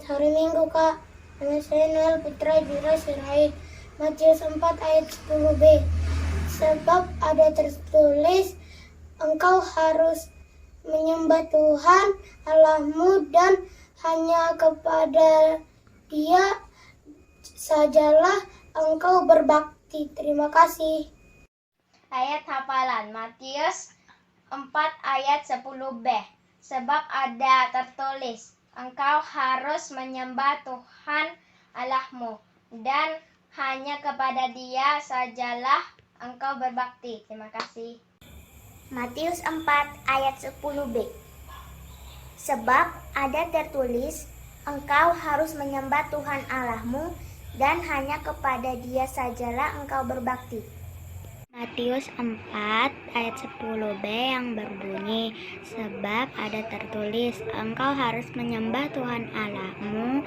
Hari Minggu, Kak. Nama saya Noel Putra Jura Sirait. Matius 4 ayat 10b. Sebab ada tertulis, engkau harus menyembah Tuhan Allahmu dan hanya kepada Dia sajalah engkau berbakti. Terima kasih. Ayat hafalan Matius 4 ayat 10b. Sebab ada tertulis, engkau harus menyembah Tuhan Allahmu dan hanya kepada Dia sajalah engkau berbakti. Terima kasih. Matius 4 ayat 10b. Sebab ada tertulis, engkau harus menyembah Tuhan Allahmu dan hanya kepada Dia sajalah engkau berbakti. Matius 4 ayat 10b yang berbunyi, sebab ada tertulis, engkau harus menyembah Tuhan Allahmu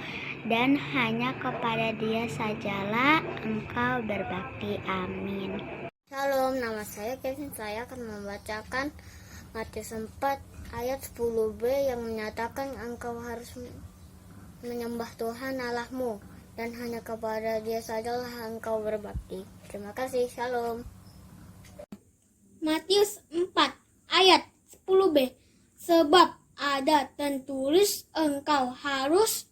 dan hanya kepada Dia sajalah engkau berbakti. Amin. Shalom, nama saya Kevin. Saya akan membacakan Matius 4 ayat 10b yang menyatakan engkau harus menyembah Tuhan Allahmu dan hanya kepada Dia sajalah engkau berbakti. Terima kasih. Shalom. Matius 4 ayat 10b. Sebab ada tertulis, engkau harus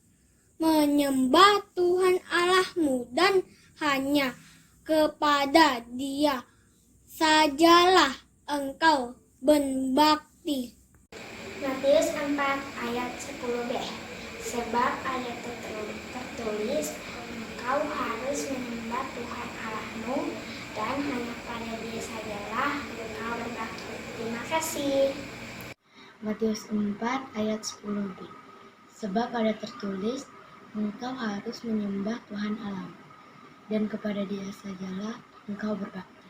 menyembah Tuhan Allahmu dan hanya kepada Dia sajalah engkau berbakti. Matius 4 ayat 10b. Sebab ada tertulis, engkau harus menyembah Tuhan Allahmu dan hanya pada Dia sajalah engkau berbakti. Terima kasih. Matius 4 ayat 10b. Sebab ada tertulis, engkau harus menyembah Tuhan Allahmu dan kepada Dia sajalah engkau berbakti.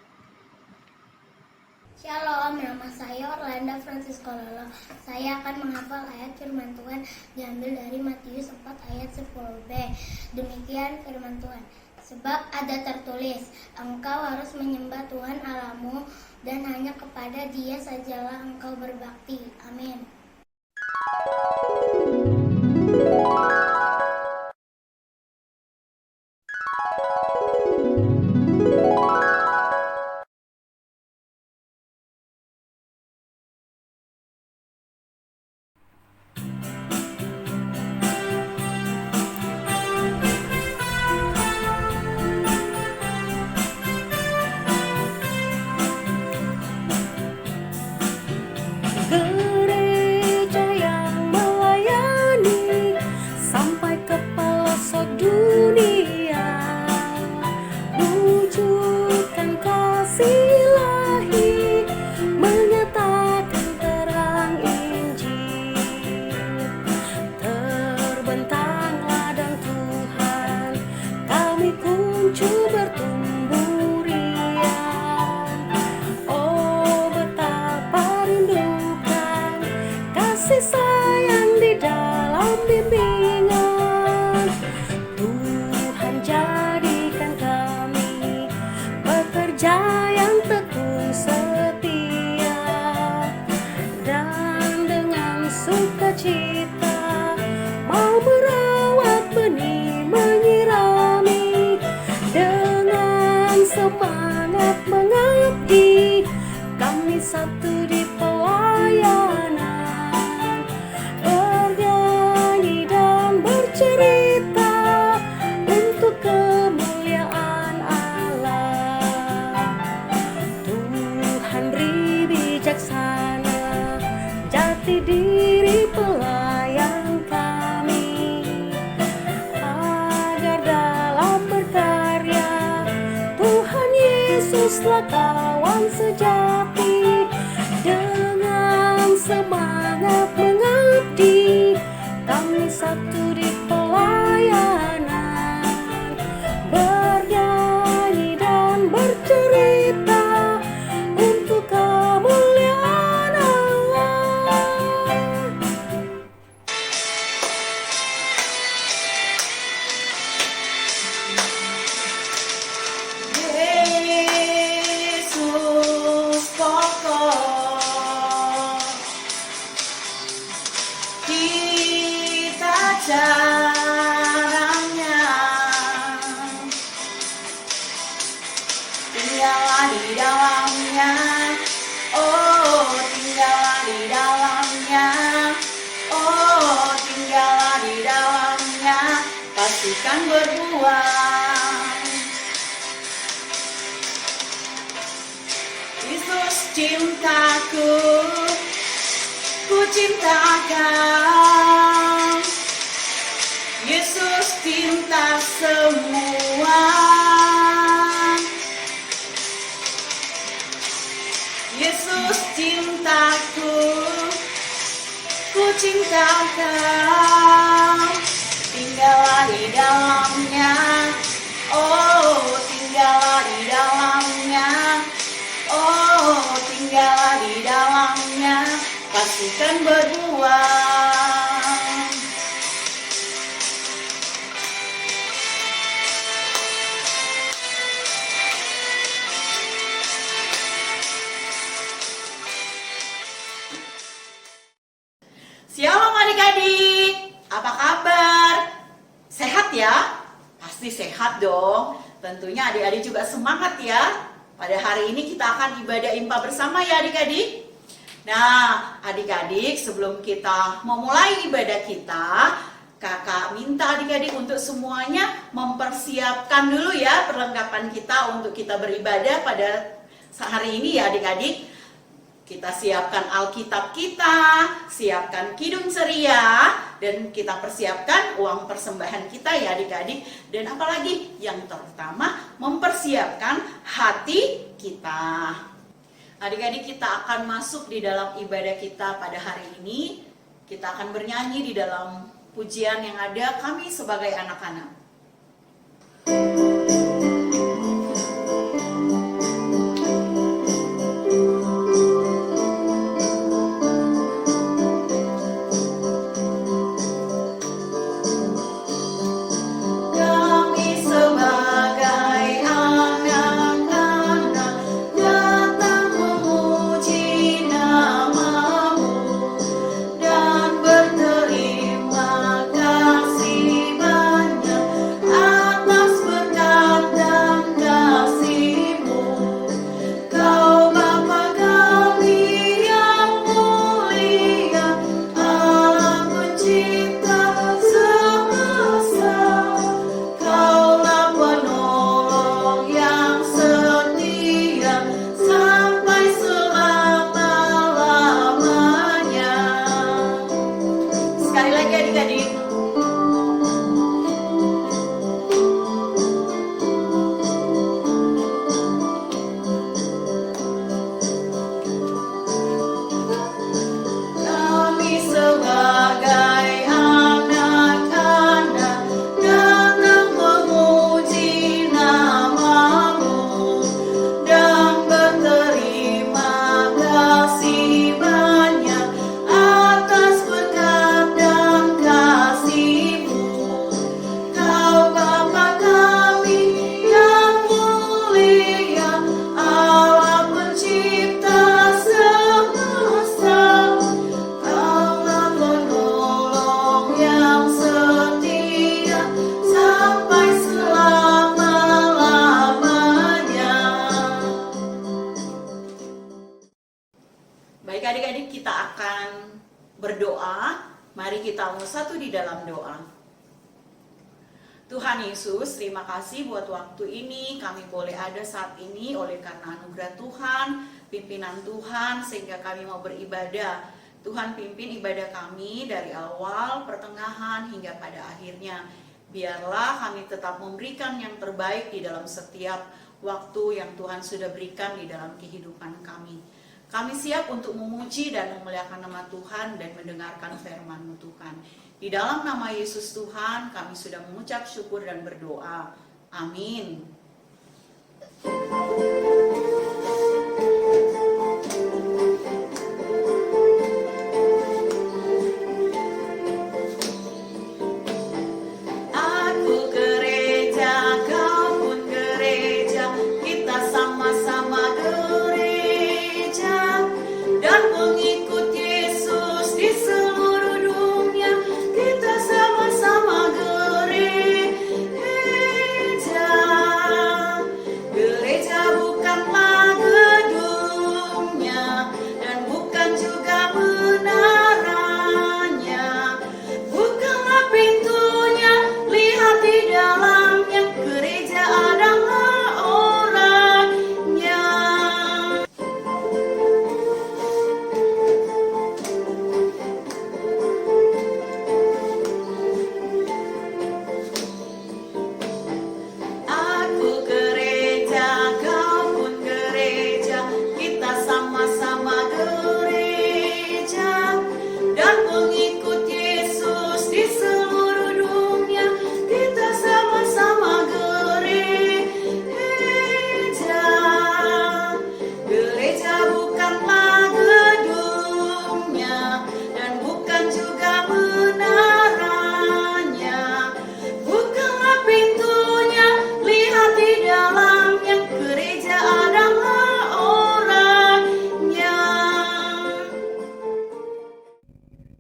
Shalom, nama saya Orlando Francisco Lolo. Saya akan menghafal ayat firman Tuhan diambil dari Matius 4 ayat 10b. Demikian firman Tuhan. Sebab ada tertulis, engkau harus menyembah Tuhan Allahmu dan hanya kepada Dia sajalah engkau berbakti. Amin. Gereja yang melayani sampai ke pelosok dunia, wujudkan kasih ilahi, menyatakan terang Injil. Terbentang ladang Tuhan, kami kunjung bertumbuh riang. Oh, betapa rindukan kasih sayang di dalam bimbingan. Tuhan jadikan kami pekerja yang tekun setia, dan dengan sukacita mau merawat benih, menyirami, dengan semangat mengabdi. Kami satu di pelayanan, bernyanyi dan bercerita untuk kemuliaan Allah. Tuhan beri bijaksana, jati diri pelayan kami, agar dalam berkarya Tuhan Yesuslah kawan sejati. Dengan semangat mengabdi, kami satu di pelayanan, bernyanyi dan bercerita untuk kemuliaan Allah. Yesus pokok kita cari. berbuat. Yesus cintaku, ku cintakan. Yesus cinta semua. Yesus cintaku, ku cintakan. Tinggallah di dalamnya, oh tinggallah di dalamnya, oh tinggallah di dalamnya, pastikan berbuah. Shalom adik-adik, apa kabar? Sehat ya? Pasti sehat dong. Tentunya adik-adik juga semangat ya. Pada hari ini kita akan ibadah impa bersama ya adik-adik. Nah adik-adik, sebelum kita memulai ibadah kita, kakak minta adik-adik untuk semuanya mempersiapkan dulu ya perlengkapan kita untuk kita beribadah pada hari ini ya adik-adik. Kita siapkan Alkitab kita, siapkan kidung ceria, dan kita persiapkan uang persembahan kita ya adik-adik. Dan apalagi yang terutama mempersiapkan hati kita. Adik-adik, kita akan masuk di dalam ibadah kita pada hari ini. Kita akan bernyanyi di dalam pujian yang ada kami sebagai anak-anak. Baik adik-adik, kita akan berdoa. Mari kita bersatu di dalam doa. Tuhan Yesus, terima kasih buat waktu ini. Kami boleh ada saat ini oleh karena anugerah Tuhan, pimpinan Tuhan, sehingga kami mau beribadah. Tuhan pimpin ibadah kami dari awal, pertengahan, hingga pada akhirnya. Biarlah kami tetap memberikan yang terbaik di dalam setiap waktu yang Tuhan sudah berikan di dalam kehidupan kami. Kami siap untuk memuji dan memuliakan nama Tuhan dan mendengarkan firman-Mu Tuhan. Di dalam nama Yesus Tuhan, kami sudah mengucap syukur dan berdoa. Amin. Aku gereja, kau pun gereja, kita sama-sama gereja dan mengikut Yesus di seluruh dunia. Kita sama-sama gereja. Gereja bukan lagi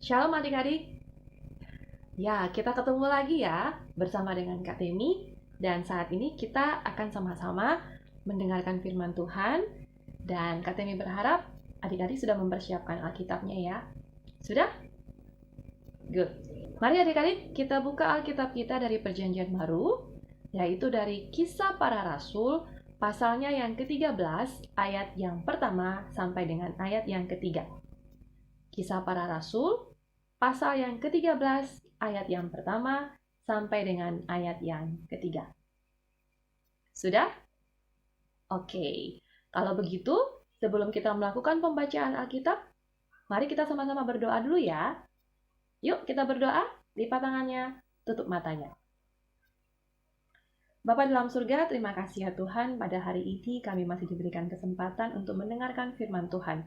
Shalom adik-adik. Ya, kita ketemu lagi ya bersama dengan Kak Temi. Dan saat ini kita akan sama-sama mendengarkan firman Tuhan. Dan Kak Temi berharap adik-adik sudah mempersiapkan Alkitabnya ya. Sudah? Good. Mari adik-adik kita buka Alkitab kita dari Perjanjian Baru, yaitu dari Kisah Para Rasul, pasalnya yang ke-13, ayat yang pertama sampai dengan ayat yang ketiga. Kisah Para Rasul, pasal yang ke-13, ayat yang pertama sampai dengan ayat yang ketiga. Sudah? Oke. Kalau begitu, sebelum kita melakukan pembacaan Alkitab, mari kita sama-sama berdoa dulu ya. Yuk kita berdoa, lipat tangannya, tutup matanya. Bapa dalam surga, terima kasih ya Tuhan, pada hari ini kami masih diberikan kesempatan untuk mendengarkan firman Tuhan.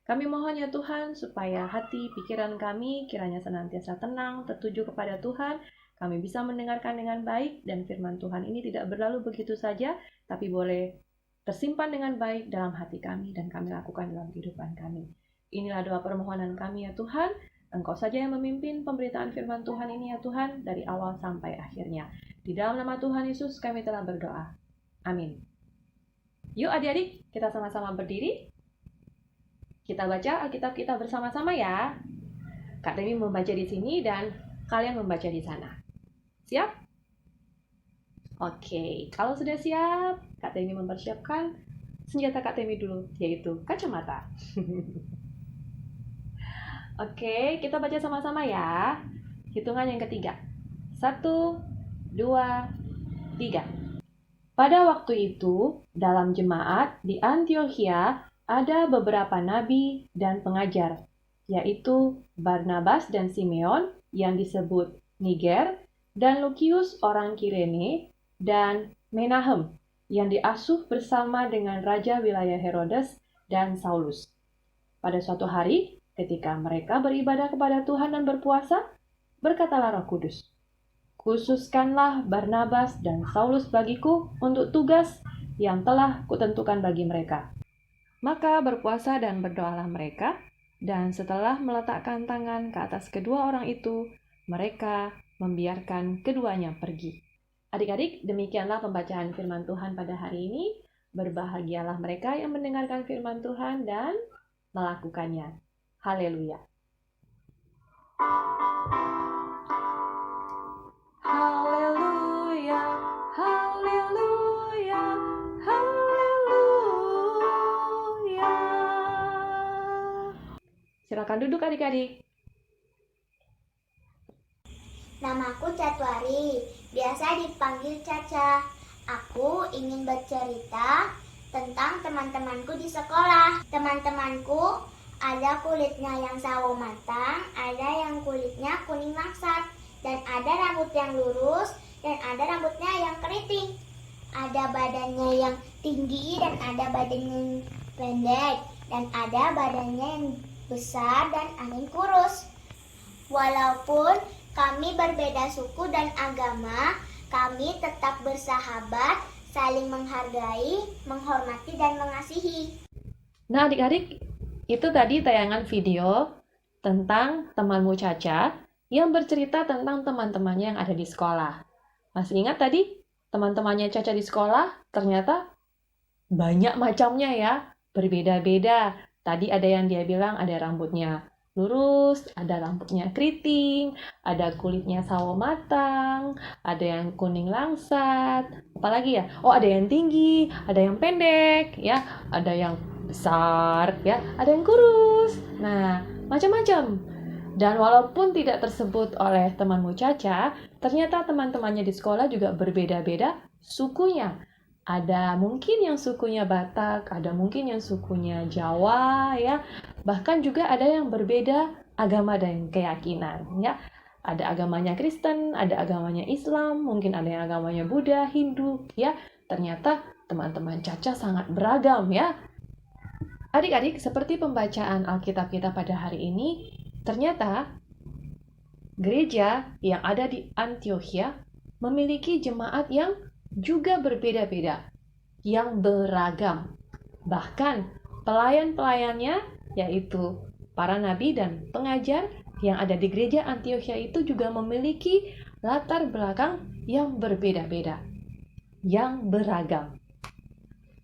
Kami mohon ya Tuhan, supaya hati, pikiran kami kiranya senantiasa tenang, tertuju kepada Tuhan. Kami bisa mendengarkan dengan baik, dan firman Tuhan ini tidak berlalu begitu saja, tapi boleh tersimpan dengan baik dalam hati kami, dan kami lakukan dalam kehidupan kami. Inilah doa permohonan kami ya Tuhan. Engkau saja yang memimpin pemberitaan firman Tuhan ini ya Tuhan, dari awal sampai akhirnya. Di dalam nama Tuhan Yesus kami telah berdoa. Amin. Yuk adik-adik, kita sama-sama berdiri. Kita baca Alkitab kita bersama-sama ya. Kak Temi membaca di sini dan kalian membaca di sana. Siap? Oke, kalau sudah siap, Kak Temi mempersiapkan senjata Kak Temi dulu, yaitu kacamata. Oke, kita baca sama-sama ya. Hitungan yang ketiga. 1, 2, 3. Pada waktu itu, dalam jemaat di Antiokhia ada beberapa nabi dan pengajar, yaitu Barnabas dan Simeon yang disebut Niger, dan Lukius orang Kirene, dan Menahem yang diasuh bersama dengan raja wilayah Herodes dan Saulus. Pada suatu hari, ketika mereka beribadah kepada Tuhan dan berpuasa, berkatalah Roh Kudus, "Khususkanlah Barnabas dan Saulus bagiku untuk tugas yang telah kutentukan bagi mereka." Maka berpuasa dan berdoalah mereka, dan setelah meletakkan tangan ke atas kedua orang itu, mereka membiarkan keduanya pergi. Adik-adik, demikianlah pembacaan firman Tuhan pada hari ini. Berbahagialah mereka yang mendengarkan firman Tuhan dan melakukannya. Haleluya. Haleluya, haleluya, haleluya. Silakan duduk adik-adik. Namaku Catuari, biasa dipanggil Caca. Aku ingin bercerita tentang teman-temanku di sekolah. Teman-temanku ada kulitnya yang sawo matang, ada yang kulitnya kuning maksat, dan ada rambut yang lurus, dan ada rambutnya yang keriting. Ada badannya yang tinggi, dan ada badannya yang pendek, dan ada badannya yang besar, dan ada yang kurus. Walaupun kami berbeda suku dan agama, kami tetap bersahabat, saling menghargai, menghormati, dan mengasihi. Nah adik-adik, itu tadi tayangan video tentang temanmu Caca yang bercerita tentang teman-temannya yang ada di sekolah. Masih ingat tadi teman-temannya Caca di sekolah? Ternyata banyak macamnya ya, berbeda-beda. Tadi ada yang dia bilang ada rambutnya lurus, ada rambutnya keriting, ada kulitnya sawo matang, ada yang kuning langsat, apalagi ya? Oh, ada yang tinggi, ada yang pendek, ya, ada yang besar, ya, ada yang kurus. Nah, macam-macam. Dan walaupun tidak tersebut oleh temanmu Caca, ternyata teman-temannya di sekolah juga berbeda-beda sukunya. Ada mungkin yang sukunya Batak, ada mungkin yang sukunya Jawa, ya. Bahkan juga ada yang berbeda agama dan keyakinan, ya. Ada agamanya Kristen, ada agamanya Islam, mungkin ada yang agamanya Buddha, Hindu, ya. Ternyata teman-teman Caca sangat beragam, ya. Adik-adik, seperti pembacaan Alkitab kita pada hari ini, ternyata gereja yang ada di Antiokhia memiliki jemaat yang juga berbeda-beda, yang beragam. Bahkan pelayan-pelayannya, yaitu para nabi dan pengajar, yang ada di gereja Antiokhia itu juga memiliki latar belakang yang berbeda-beda, yang beragam.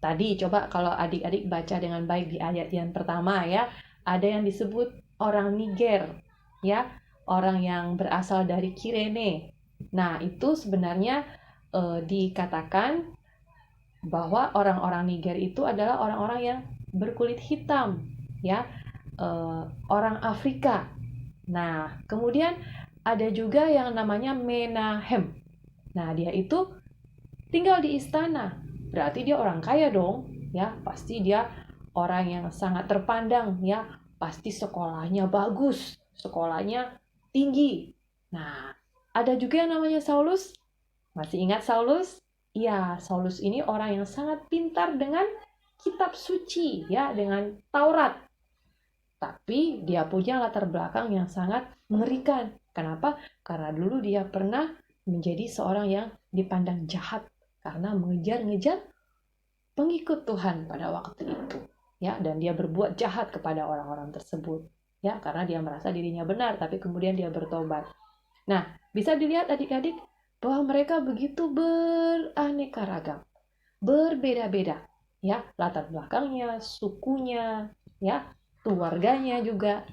Tadi coba kalau adik-adik baca dengan baik di ayat yang pertama ya, ada yang disebut orang Niger, ya, orang yang berasal dari Kirene. Nah, itu sebenarnya dikatakan bahwa orang-orang Niger itu adalah orang-orang yang berkulit hitam, ya, orang Afrika. Nah, kemudian ada juga yang namanya Menahem. Nah, dia itu tinggal di istana. Berarti dia orang kaya dong, ya. Pasti dia orang yang sangat terpandang, ya. Pasti sekolahnya bagus, sekolahnya tinggi. Nah, ada juga yang namanya Saulus. Masih ingat Saulus? Ya, Saulus ini orang yang sangat pintar dengan kitab suci, ya, dengan Taurat. Tapi dia punya latar belakang yang sangat mengerikan. Kenapa? Karena dulu dia pernah menjadi seorang yang dipandang jahat karena mengejar-ngejar pengikut Tuhan pada waktu itu, ya, dan dia berbuat jahat kepada orang-orang tersebut, ya, karena dia merasa dirinya benar, tapi kemudian dia bertobat. Nah, bisa dilihat adik-adik bahwa mereka begitu beraneka ragam, berbeda-beda, ya, latar belakangnya, sukunya, ya, keluarganya juga.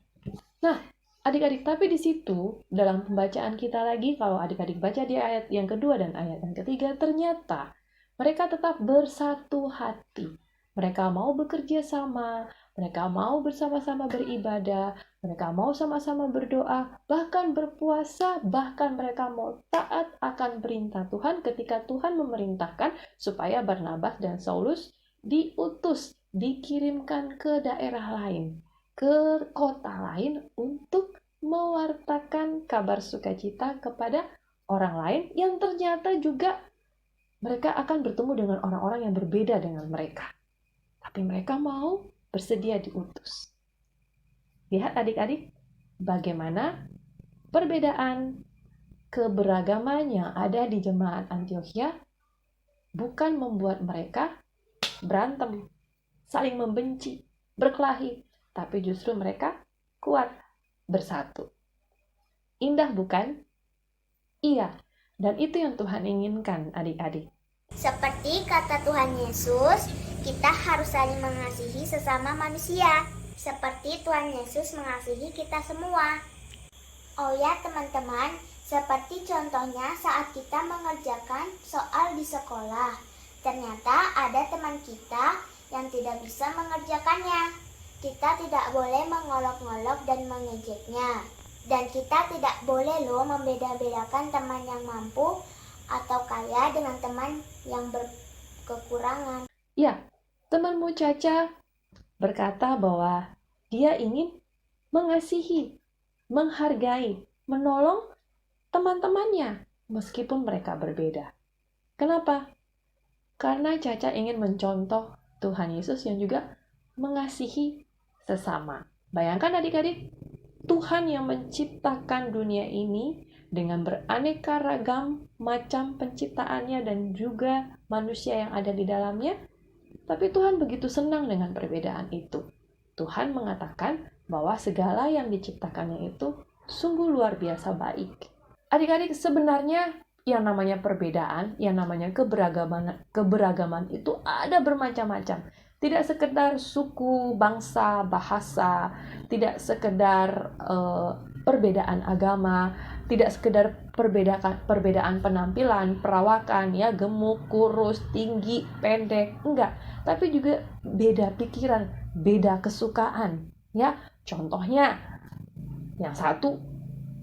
Nah, adik-adik, tapi di situ dalam pembacaan kita lagi, kalau adik-adik baca di ayat yang kedua dan ayat yang ketiga, ternyata mereka tetap bersatu hati. Mereka mau bekerja sama, mereka mau bersama-sama beribadah, mereka mau sama-sama berdoa, bahkan berpuasa, bahkan mereka mau taat akan perintah Tuhan ketika Tuhan memerintahkan supaya Barnabas dan Saulus diutus, dikirimkan ke daerah lain, ke kota lain untuk mewartakan kabar sukacita kepada orang lain yang ternyata juga mereka akan bertemu dengan orang-orang yang berbeda dengan mereka. Tapi mereka mau bersedia diutus. Lihat adik-adik, bagaimana perbedaan keberagaman yang ada di jemaat Antiokhia bukan membuat mereka berantem, saling membenci, berkelahi, tapi justru mereka kuat, bersatu. Indah bukan? Iya, dan itu yang Tuhan inginkan adik-adik. Seperti kata Tuhan Yesus, kita harus saling mengasihi sesama manusia. Seperti Tuhan Yesus mengasihi kita semua. Oh ya teman-teman, seperti contohnya saat kita mengerjakan soal di sekolah. Ternyata ada teman kita yang tidak bisa mengerjakannya. Kita tidak boleh mengolok-ngolok dan mengejeknya. Dan kita tidak boleh loh membeda-bedakan teman yang mampu atau kaya dengan teman yang berkekurangan. Ya, temanmu Caca berkata bahwa dia ingin mengasihi, menghargai, menolong teman-temannya meskipun mereka berbeda. Kenapa? Karena Caca ingin mencontoh Tuhan Yesus yang juga mengasihi sesama. Bayangkan adik-adik, Tuhan yang menciptakan dunia ini dengan beraneka ragam macam penciptaannya dan juga manusia yang ada di dalamnya. Tapi Tuhan begitu senang dengan perbedaan itu. Tuhan mengatakan bahwa segala yang diciptakannya itu sungguh luar biasa baik. Adik-adik, sebenarnya yang namanya perbedaan, yang namanya keberagaman itu ada bermacam-macam. Tidak sekedar suku, bangsa, bahasa, tidak sekedar perbedaan agama, tidak sekedar perbedaan penampilan, perawakan, ya, gemuk, kurus, tinggi, pendek, enggak. Tapi juga beda pikiran, beda kesukaan, ya. Contohnya, yang satu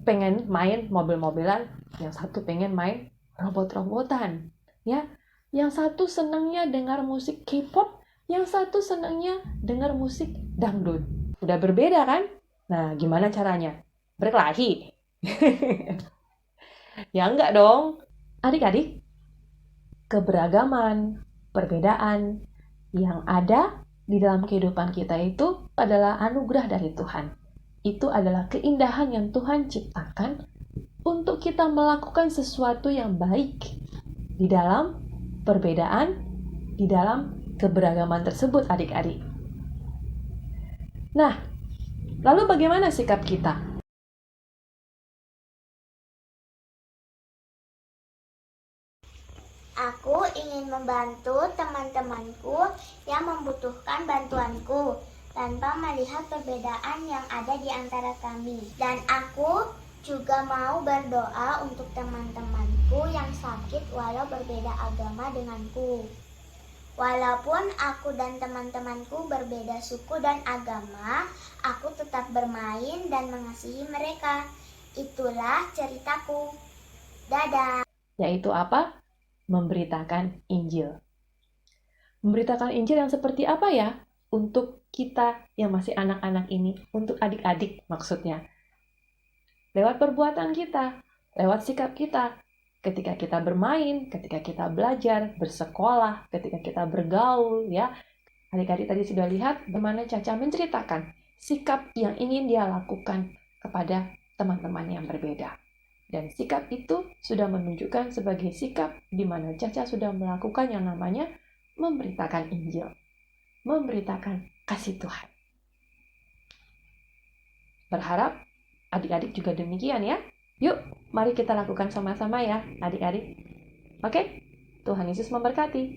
pengen main mobil-mobilan, yang satu pengen main robot-robotan, ya. Yang satu senangnya dengar musik K-pop, yang satu senangnya dengar musik dangdut. Udah berbeda kan? Nah, gimana caranya? Berkelahi? Ya enggak dong. Adik-adik, keberagaman, perbedaan yang ada di dalam kehidupan kita itu adalah anugerah dari Tuhan. Itu adalah keindahan yang Tuhan ciptakan untuk kita melakukan sesuatu yang baik di dalam perbedaan, di dalam keberagaman tersebut adik-adik. Nah, lalu bagaimana sikap kita? Aku ingin membantu teman-temanku yang membutuhkan bantuanku tanpa melihat perbedaan yang ada di antara kami. Dan aku juga mau berdoa untuk teman-temanku yang sakit walau berbeda agama denganku. Walaupun aku dan teman-temanku berbeda suku dan agama, aku tetap bermain dan mengasihi mereka. Itulah ceritaku. Dadah. Yaitu apa? Memberitakan Injil. Memberitakan Injil yang seperti apa ya? Untuk kita yang masih anak-anak ini, untuk adik-adik maksudnya. Lewat perbuatan kita, lewat sikap kita, ketika kita bermain, ketika kita belajar, bersekolah, ketika kita bergaul, ya. Adik-adik tadi sudah lihat bagaimana Caca menceritakan sikap yang ingin dia lakukan kepada teman-teman yang berbeda. Dan sikap itu sudah menunjukkan sebagai sikap di mana Caca sudah melakukan yang namanya memberitakan Injil. Memberitakan kasih Tuhan. Berharap adik-adik juga demikian ya. Yuk, mari kita lakukan sama-sama ya, adik-adik. Oke? Tuhan Yesus memberkati.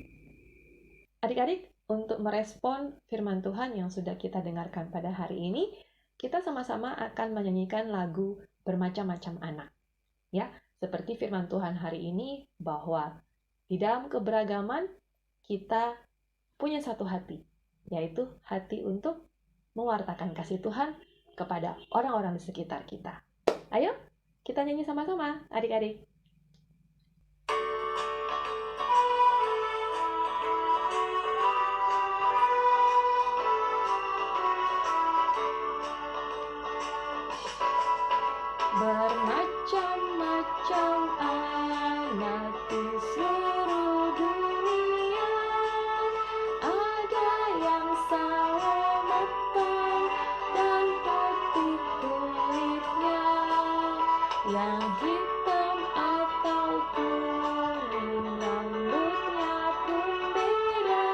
Adik-adik, untuk merespon firman Tuhan yang sudah kita dengarkan pada hari ini, kita sama-sama akan menyanyikan lagu Bermacam-macam Anak. Ya, seperti firman Tuhan hari ini bahwa di dalam keberagaman kita punya satu hati, yaitu hati untuk mewartakan kasih Tuhan kepada orang-orang di sekitar kita. Ayo, kita nyanyi sama-sama, adik-adik. Bermacam-macam anak di seluruh dunia, ada yang sawo matang dan putih kulitnya, yang hitam atau kuning rambutnya pun beda,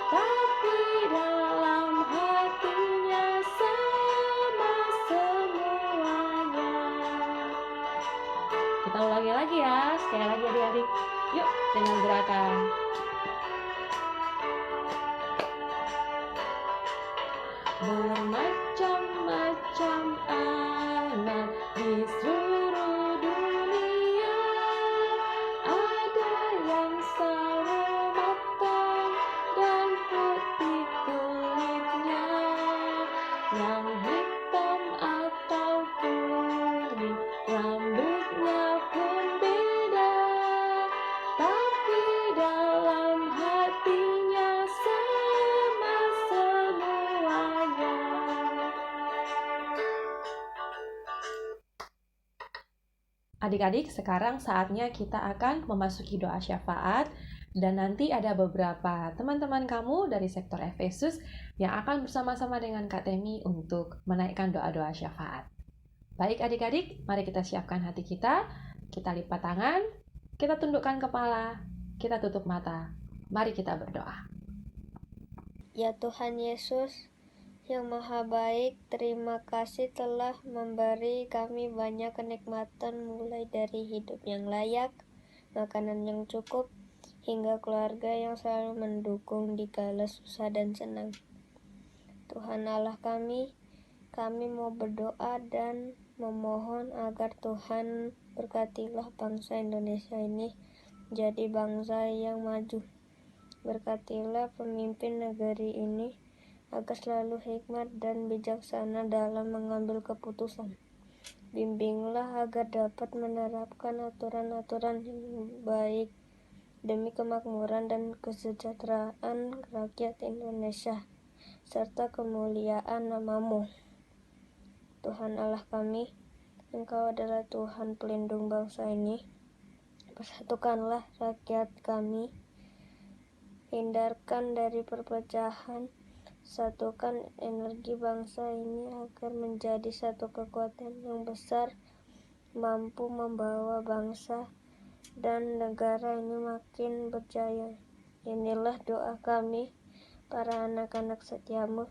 tapi dalam hatinya sama semuanya. Kita ulangi lagi ya, sekali lagi adik-adik. Yuk, dengan gerakan. Bermacam-macam anak di seluruh dunia, ada yang sawo matang dan putih kulitnya, yang hitam atau kuning rambutnya pun beda, tapi dalam hatinya sama semuanya. Adik-adik, sekarang saatnya kita akan memasuki doa syafaat, dan nanti ada beberapa teman-teman kamu dari sektor Efesus yang akan bersama-sama dengan Kak Temi untuk menaikkan doa-doa syafaat. Baik adik-adik, mari kita siapkan hati kita lipat tangan, kita tundukkan kepala, kita tutup mata. Mari kita berdoa. Ya Tuhan Yesus, yang Maha Baik, terima kasih telah memberi kami banyak kenikmatan mulai dari hidup yang layak, makanan yang cukup, hingga keluarga yang selalu mendukung di kala susah dan senang. Tuhan Allah kami mau berdoa dan memohon agar Tuhan berkatilah bangsa Indonesia ini jadi bangsa yang maju. Berkatilah pemimpin negeri ini agar selalu hikmat dan bijaksana dalam mengambil keputusan. Bimbinglah agar dapat menerapkan aturan-aturan yang baik demi kemakmuran dan kesejahteraan rakyat Indonesia, serta kemuliaan nama-Mu. Tuhan Allah kami, Engkau adalah Tuhan pelindung bangsa ini. Persatukanlah rakyat kami, hindarkan dari perpecahan, satukan energi bangsa ini agar menjadi satu kekuatan yang besar, mampu membawa bangsa dan negara ini makin berjaya. Inilah doa kami, para anak-anak setiamu.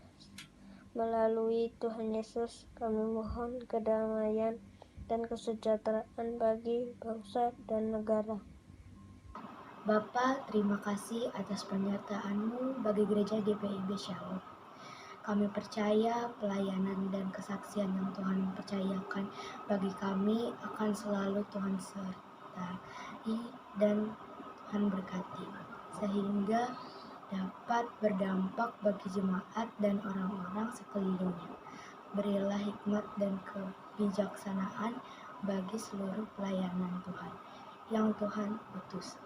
Melalui Tuhan Yesus, kami mohon kedamaian dan kesejahteraan bagi bangsa dan negara. Bapa, terima kasih atas penyertaan-Mu bagi gereja GPIB Shalom. Kami percaya pelayanan dan kesaksian yang Tuhan percayakan bagi kami akan selalu Tuhan sertai dan Tuhan berkati, sehingga dapat berdampak bagi jemaat dan orang-orang sekelilingnya. Berilah hikmat dan kebijaksanaan bagi seluruh pelayanan Tuhan yang Tuhan utus,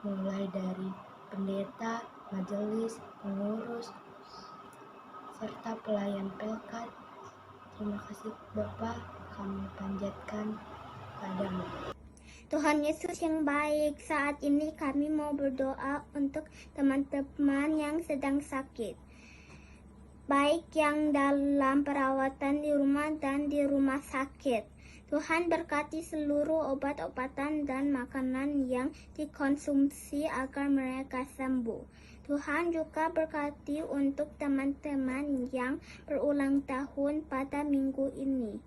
mulai dari pendeta, majelis, pengurus, serta pelayan pelkat. Terima kasih Bapa, kami panjatkan padamu. Tuhan Yesus yang baik, saat ini kami mau berdoa untuk teman-teman yang sedang sakit, baik yang dalam perawatan di rumah dan di rumah sakit. Tuhan berkati seluruh obat-obatan dan makanan yang dikonsumsi agar mereka sembuh. Tuhan juga berkati untuk teman-teman yang berulang tahun pada minggu ini.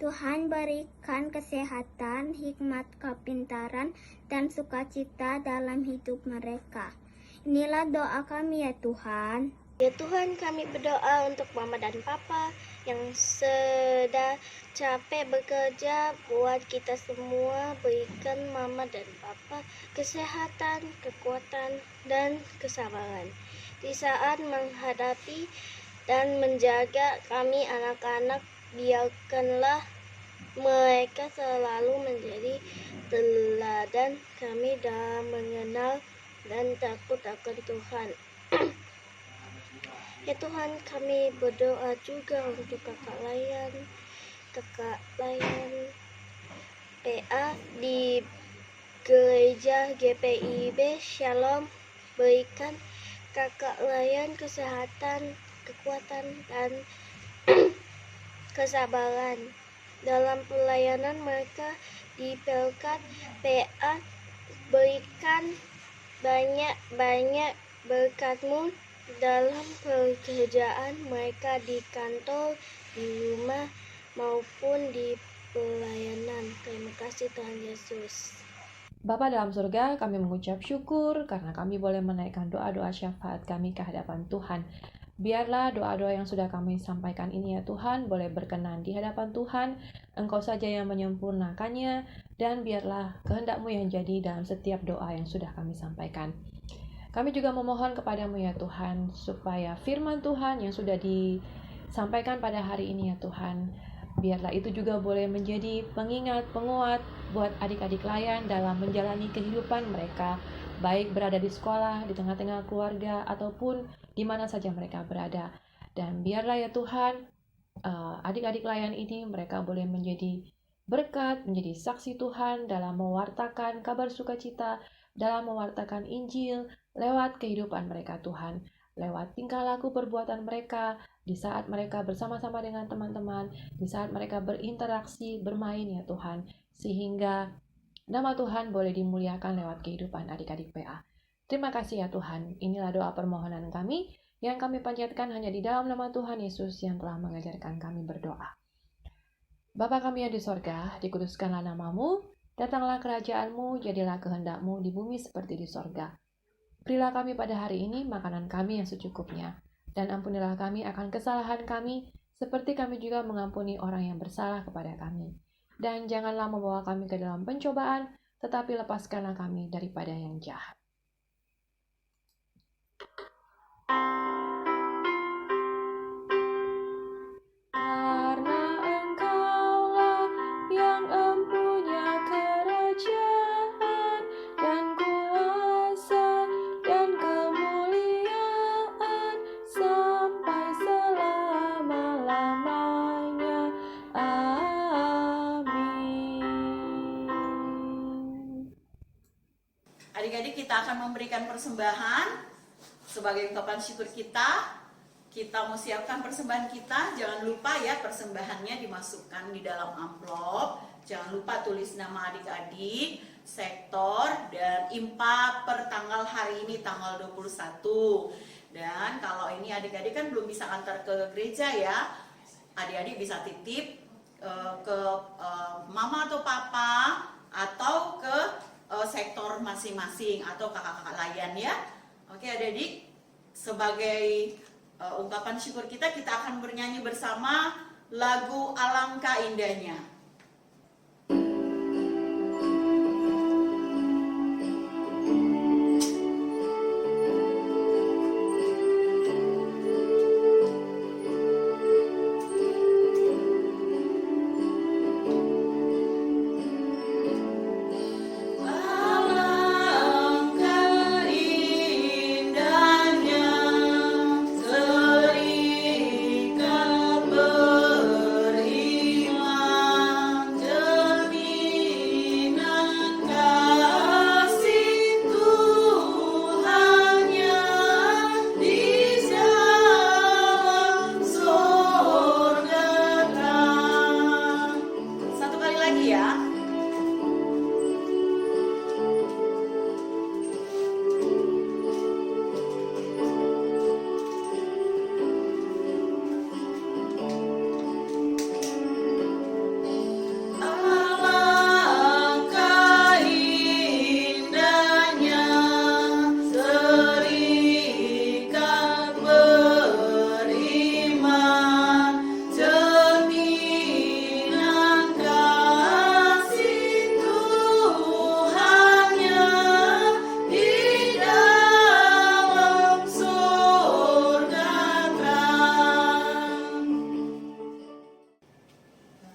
Tuhan berikan kesehatan, hikmat, kepintaran, dan sukacita dalam hidup mereka. Inilah doa kami ya Tuhan. Ya Tuhan, kami berdoa untuk Mama dan Papa yang sedang capek bekerja buat kita semua. Berikan Mama dan Papa kesehatan, kekuatan, dan kesabaran di saat menghadapi dan menjaga kami anak-anak. Biarkanlah mereka selalu menjadi teladan kami dalam mengenal dan takut akan Tuhan. Ya Tuhan, kami berdoa juga untuk kakak layan PA di gereja GPIB Shalom. Berikan kakak layan kesehatan, kekuatan, dan kesabaran dalam pelayanan mereka di Pelkat PA. Berikan banyak-banyak berkat-Mu dalam pekerjaan mereka di kantor, di rumah, maupun di pelayanan. Terima kasih Tuhan Yesus. Bapa dalam surga, kami mengucap syukur karena kami boleh menaikkan doa-doa syafaat kami ke hadapan Tuhan. Biarlah doa-doa yang sudah kami sampaikan ini ya Tuhan, boleh berkenan di hadapan Tuhan. Engkau saja yang menyempurnakannya, dan biarlah kehendak-Mu yang jadi dalam setiap doa yang sudah kami sampaikan. Kami juga memohon kepadamu ya Tuhan, supaya firman Tuhan yang sudah disampaikan pada hari ini ya Tuhan, biarlah itu juga boleh menjadi pengingat, penguat buat adik-adik layan dalam menjalani kehidupan mereka, baik berada di sekolah, di tengah-tengah keluarga, ataupun di mana saja mereka berada. Dan biarlah ya Tuhan, adik-adik layan ini mereka boleh menjadi berkat, menjadi saksi Tuhan dalam mewartakan kabar sukacita, dalam mewartakan Injil lewat kehidupan mereka Tuhan, lewat tingkah laku perbuatan mereka, di saat mereka bersama-sama dengan teman-teman, di saat mereka berinteraksi, bermain ya Tuhan, sehingga nama Tuhan boleh dimuliakan lewat kehidupan adik-adik PA. Terima kasih ya Tuhan, inilah doa permohonan kami yang kami panjatkan hanya di dalam nama Tuhan Yesus yang telah mengajarkan kami berdoa. Bapa kami yang di sorga, dikuduskanlah nama-Mu, datanglah kerajaan-Mu, jadilah kehendak-Mu di bumi seperti di sorga. Berilah kami pada hari ini makanan kami yang secukupnya, dan ampunilah kami akan kesalahan kami, seperti kami juga mengampuni orang yang bersalah kepada kami. Dan janganlah membawa kami ke dalam pencobaan, tetapi lepaskanlah kami daripada yang jahat. Karena Engkaulah yang empunya kerajaan dan kuasa dan kemuliaan sampai selama-lamanya. Amin. Adik-adik, kita akan memberikan persembahan sebagai ungkapan syukur kita. Kita mau siapkan persembahan kita. Jangan lupa ya, persembahannya dimasukkan di dalam amplop. Jangan lupa tulis nama adik-adik, sektor, dan impa per tanggal hari ini, tanggal 21. Dan kalau ini adik-adik kan belum bisa antar ke gereja ya, adik-adik bisa titip ke mama atau papa, atau ke sektor masing-masing atau kakak-kakak layan ya. Oke adik-adik, sebagai ungkapan syukur kita akan bernyanyi bersama lagu Alangkah Indahnya.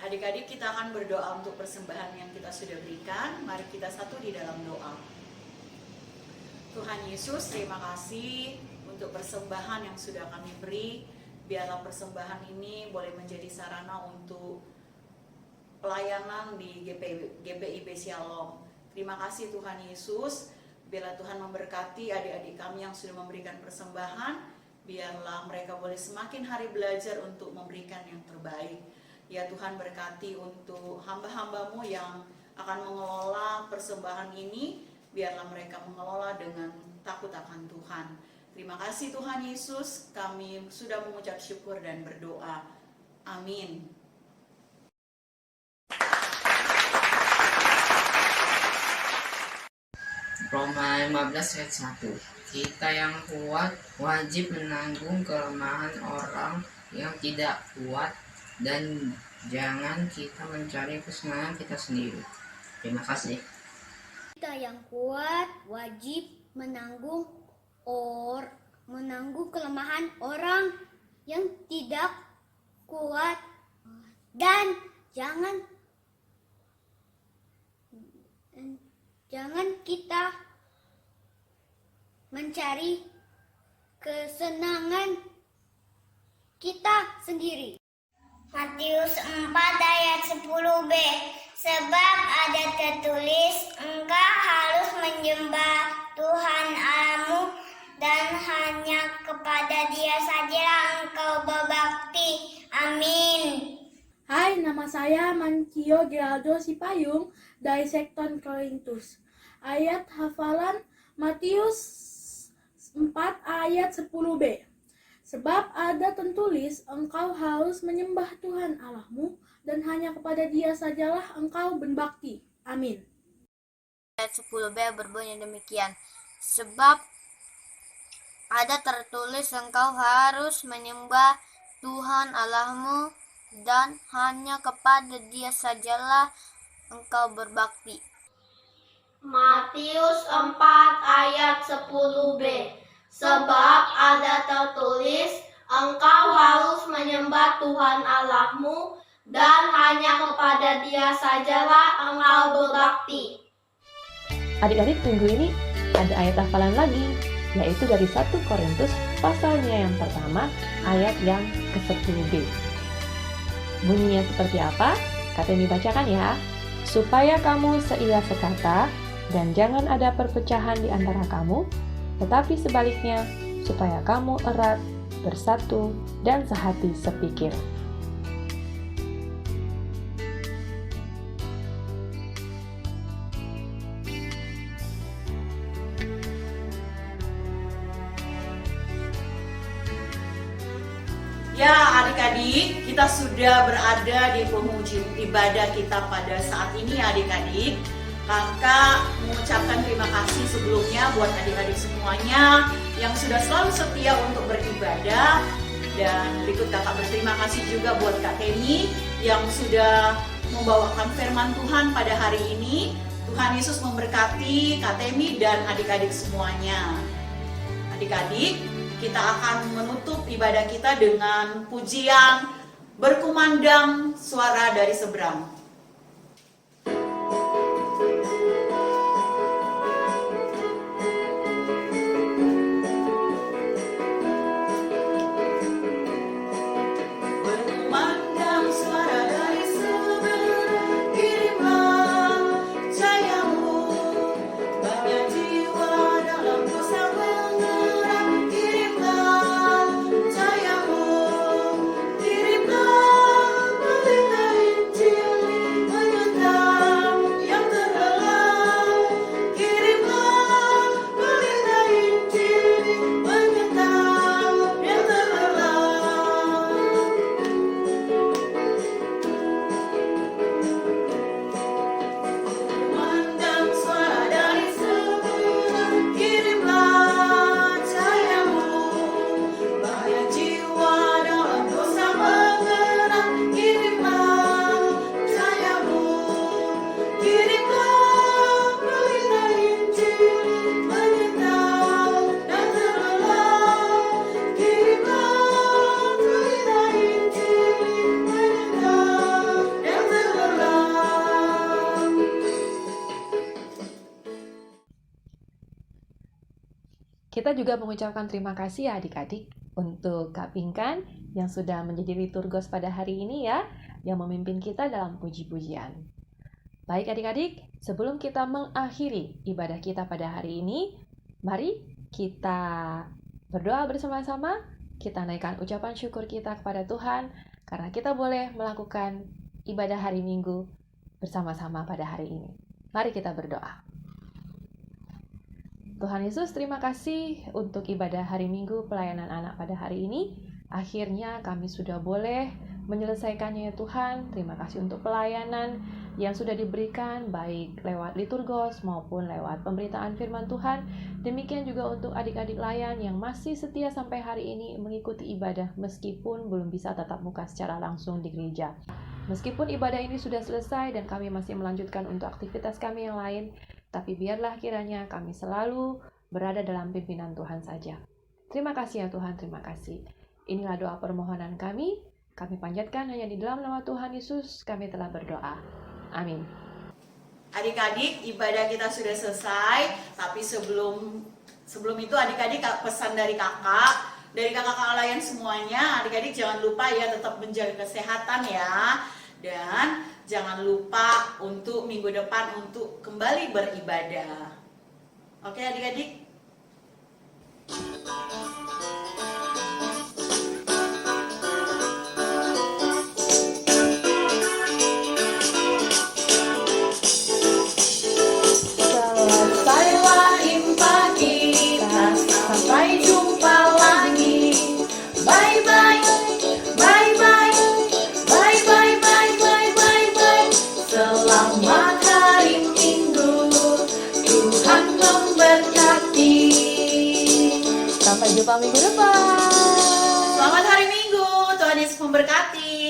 Adik-adik, kita akan berdoa untuk persembahan yang kita sudah berikan. Mari kita satu di dalam doa. Tuhan Yesus, terima kasih untuk persembahan yang sudah kami beri. Biarlah persembahan ini boleh menjadi sarana untuk pelayanan di GPIB Shalom. Terima kasih Tuhan Yesus. Biarlah Tuhan memberkati adik-adik kami yang sudah memberikan persembahan. Biarlah mereka boleh semakin hari belajar untuk memberikan yang terbaik. Ya Tuhan, berkati untuk hamba-hambamu yang akan mengelola persembahan ini. Biarlah mereka mengelola dengan takut akan Tuhan. Terima kasih Tuhan Yesus, kami sudah mengucap syukur dan berdoa. Amin. Roma 15 ayat 1. Kita yang kuat wajib menanggung kelemahan orang yang tidak kuat, dan jangan kita mencari kesenangan kita sendiri. Terima kasih. Kita yang kuat wajib menanggung kelemahan orang yang tidak kuat, dan jangan kita mencari kesenangan kita sendiri. Matius 4 ayat 10b. Sebab ada tertulis, engkau harus menyembah Tuhan Allahmu, dan hanya kepada Dia sajalah engkau berbakti. Amin. Hai, nama saya Mancio Geraldo Sipayung dari Sekton Korintus. Ayat hafalan Matius 4 ayat 10b. Sebab ada tertulis, engkau harus menyembah Tuhan Allahmu, dan hanya kepada Dia sajalah engkau berbakti. Amin. Ayat 10b berbunyi demikian. Sebab ada tertulis, engkau harus menyembah Tuhan Allahmu, dan hanya kepada Dia sajalah engkau berbakti. Matius 4 ayat 10b. Sebab ada tertulis, engkau harus menyembah Tuhan Allahmu, dan hanya kepada Dia sajalah engkau berbakti. Adik-adik, minggu ini ada ayat hafalan lagi, yaitu dari 1 Korintus pasalnya yang pertama, ayat yang ke-10b. Bunyinya seperti apa? Kata ini bacakan ya. Supaya kamu seia sekata, dan jangan ada perpecahan di antara kamu, tetapi sebaliknya, supaya kamu erat, bersatu, dan sehati sepikir. Ya adik-adik, kita sudah berada di penghujung ibadah kita pada saat ini adik-adik. Kakak mengucapkan terima kasih sebelumnya buat adik-adik semuanya yang sudah selalu setia untuk beribadah. Dan berikut kakak berterima kasih juga buat Kak Temi yang sudah membawakan firman Tuhan pada hari ini. Tuhan Yesus memberkati Kak Temi dan adik-adik semuanya. Adik-adik, kita akan menutup ibadah kita dengan pujian berkumandang suara dari seberang. Kita juga mengucapkan terima kasih ya adik-adik untuk Kak Pinkan yang sudah menjadi liturgos pada hari ini ya, yang memimpin kita dalam puji-pujian. Baik adik-adik, sebelum kita mengakhiri ibadah kita pada hari ini, mari kita berdoa bersama-sama, kita naikkan ucapan syukur kita kepada Tuhan, karena kita boleh melakukan ibadah hari Minggu bersama-sama pada hari ini. Mari kita berdoa. Tuhan Yesus, terima kasih untuk ibadah hari Minggu pelayanan anak pada hari ini. Akhirnya kami sudah boleh menyelesaikannya ya Tuhan. Terima kasih untuk pelayanan yang sudah diberikan baik lewat liturgos maupun lewat pemberitaan firman Tuhan. Demikian juga untuk adik-adik layan yang masih setia sampai hari ini mengikuti ibadah meskipun belum bisa tatap muka secara langsung di gereja. Meskipun ibadah ini sudah selesai dan kami masih melanjutkan untuk aktivitas kami yang lain, tapi biarlah kiranya kami selalu berada dalam pimpinan Tuhan saja. Terima kasih ya Tuhan, terima kasih. Inilah doa permohonan kami panjatkan hanya di dalam nama Tuhan Yesus kami telah berdoa. Amin. Adik-adik, ibadah kita sudah selesai, tapi sebelum itu adik-adik pesan dari kakak layan semuanya, adik-adik jangan lupa ya tetap menjaga kesehatan ya. Dan jangan lupa untuk minggu depan untuk kembali beribadah. Oke adik-adik? Selesailah impa kita, sampai jumpa lagi. Bye-bye, bye-bye, bye-bye, bye-bye, bye-bye. Selamat hari Minggu, Tuhan memberkati. Sampai jumpa minggu depan. Selamat hari Minggu, Tuhan Yesus memberkati.